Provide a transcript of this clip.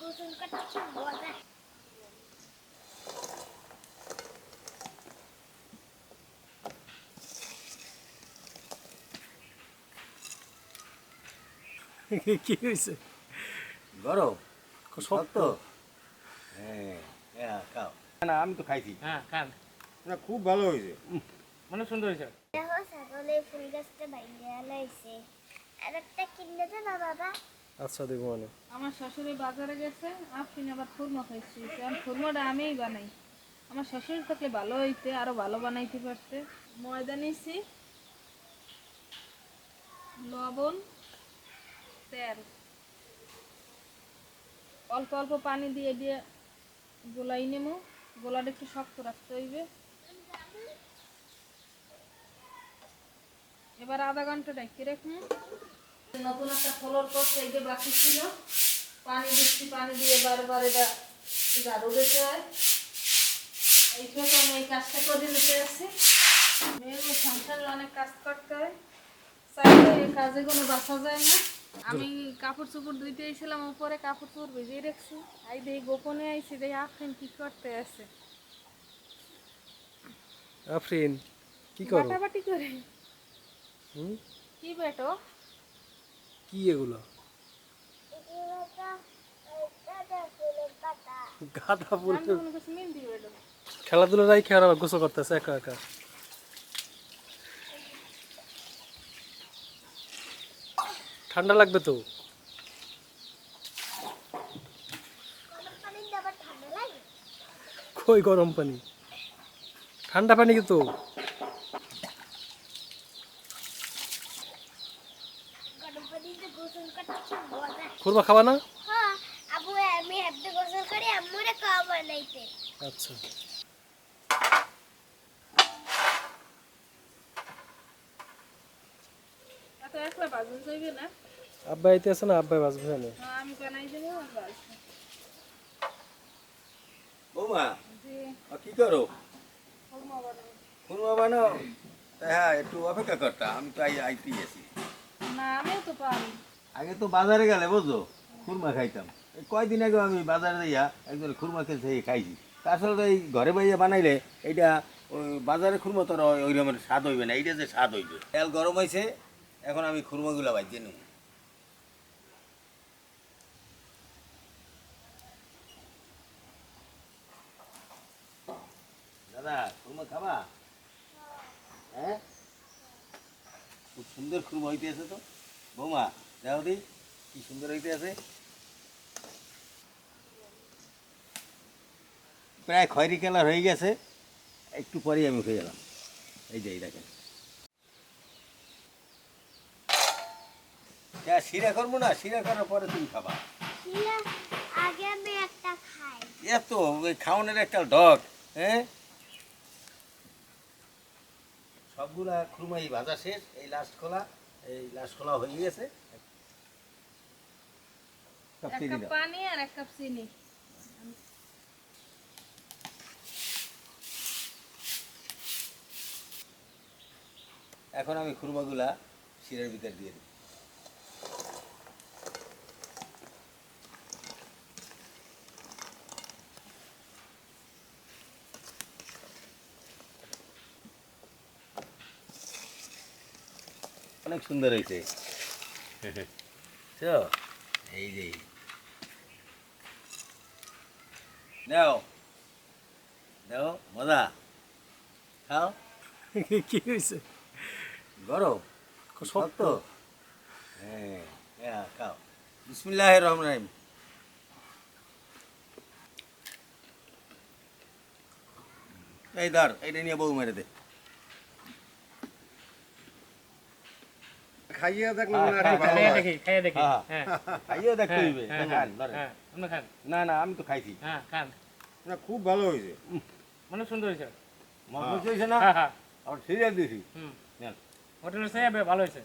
গোসল করতে মজা। কি হয়েছে? গরম শক্ত। হ্যাঁ হ্যাঁ খাও। না আমি তো খাইছি। হ্যাঁ খান। না খুব ভালো হয়েছে। অনেক সুন্দর হয়েছে। দেখো ছাগলে ফুল গাছটা ভাঙিয়ে লাইছে। আর একটা কিনে দে না বাবা। আচ্ছা দেবো মানে। আমার শাশুড়ি বাজারে গেছে, আফরিন আবার খুরমা খাইছি। কারণ খুরমাটা আমিই বানাই। আমার শাশুড়ি থাকলে ভালো হইতে, আরো ভালো বানাইতে পারতে। ময়দা নিছি, লবণ, তেল, অল্প অল্প পানি দিয়ে দিয়ে গোলাই নেবো। গোলাটা একটু শক্ত রাখতে হইবে। এবার আধা ঘন্টা ঢেকে রাখবো। নতুন একটা ফলর করতে এই যে বাকি ছিল, পানি দিচ্ছি, পানি দিয়ে বারবার এটা ঝাড়ু দিতে হয়। এই ছোট আমি এই কাজটা করে নিতে আসছি। মেয়ের সংসারে অনেক কাজ করতে হয়, চাইলে এই কাজে কোনো বাসা যায় না। আমি কাপড় চোপড় ধুইতে এসেছিলাম, উপরে কাপড় চোপড় ভিজিয়ে রাখছি। এই দেখি গোপনে আইসি, দেখি আফরিন কি করতে আছে। আফরিন কি করো? বাটাবাটি করে। হুম, কি বেটো? কি এগুলো? গাধা বলতে আমি কোনো কিছু মিল দিই বেটো। খেলাধুলা রাইখে আর আবার গোসল করতেছে একা একা। ঠান্ডা লাগবে তো। কই গরম পানি? ঠান্ডা পানি কিন্তু। খুরমা খাবা না? হ্যাঁ আবু আমি হাতে গোসল করি আম্মুরে খাওয়া বানাইতে। আচ্ছা এত একলা বাজুন যাইবে না। আব্বা আইতে আছে না, আব্বাই বাজবে না। হ্যাঁ, আমি বানাই দেবো আর বাজবে। বৌমা জি, কি করো? খুরমা বানাবো। খুরমা বানাও? হ্যাঁ একটু অপেক্ষা করতা, আমি তো আইতেই আছি। না, আমিও তো পারি। আগে তো বাজারে গেলে বুঝছো খুরমা খাইতাম। এই কয়দিন আগে আমি বাজারে যাইয়া একজন খুরমা খেয়ে খাইছি। তা আসলে তো এই ঘরে বাইয়া বানাইলে এইটা ওই বাজারে খুরমা তো ওই রকমের স্বাদ হইবে না, এইটা যে স্বাদ হইবে। তেল গরম হয়েছে, এখন আমি খুরমাগুলো বাজিয়ে নেব। দাদা খুরমা খাবা? হ্যাঁ খুব সুন্দর খুরমা হইতে আছে তো। বৌমা দেখো দি কি সুন্দর হইতে আছে। প্রায় খয়েরি কালার হয়ে গেছে, একটু পরেই আমি খেয়ে গেলাম। এই যে এই দেখেন, শিরা করবো না? শিরা করার পরে তুমি খাবা। আগে আমি একটা খাই। এত ওই খাওয়ানোর একটা ডগ। হ্যাঁ সবগুলা খুরমাই ভাজা শেষ, এই লাস্ট খোলা, এই লাস্ট খোলা হয়ে গেছে। এক কাপ পানি আর এক কাপ চিনি। এখন আমি খুরমাগুলা শিরার ভিতর দিয়ে দিই। অনেক সুন্দর হয়েছে। তো এই যে নাও নাও, মজা খাও। কি হয়েছে? গরম শক্ত। হ্যাঁ হ্যাঁ খাও। বিসমিল্লাহির রহমানির রহিম। এই ধর, এইটা নিয়ে বউ মেরে দে। খাইয়ে দেখলে হ্যাঁ, মনে হয় ভালো খাইয়ে হয়। দেখি, খাইয়ে দেখি। হ্যাঁ। হ্যাঁ খাইয়ে দেখতে হ্যাঁ, হইবে। হ্যাঁ, খান, ধরেন। হ্যাঁ, আপনি খান। না না আমি তো খাইছি। হ্যাঁ খান। না খুব ভালো হয়েছে। অনেক সুন্দর হয়েছে। মজা হয়েছে না? হ্যাঁ হ্যাঁ। আর সিরিয়াল দিছি। হুম, নেন। হোটেলের চেয়ে ভালো হয়েছে।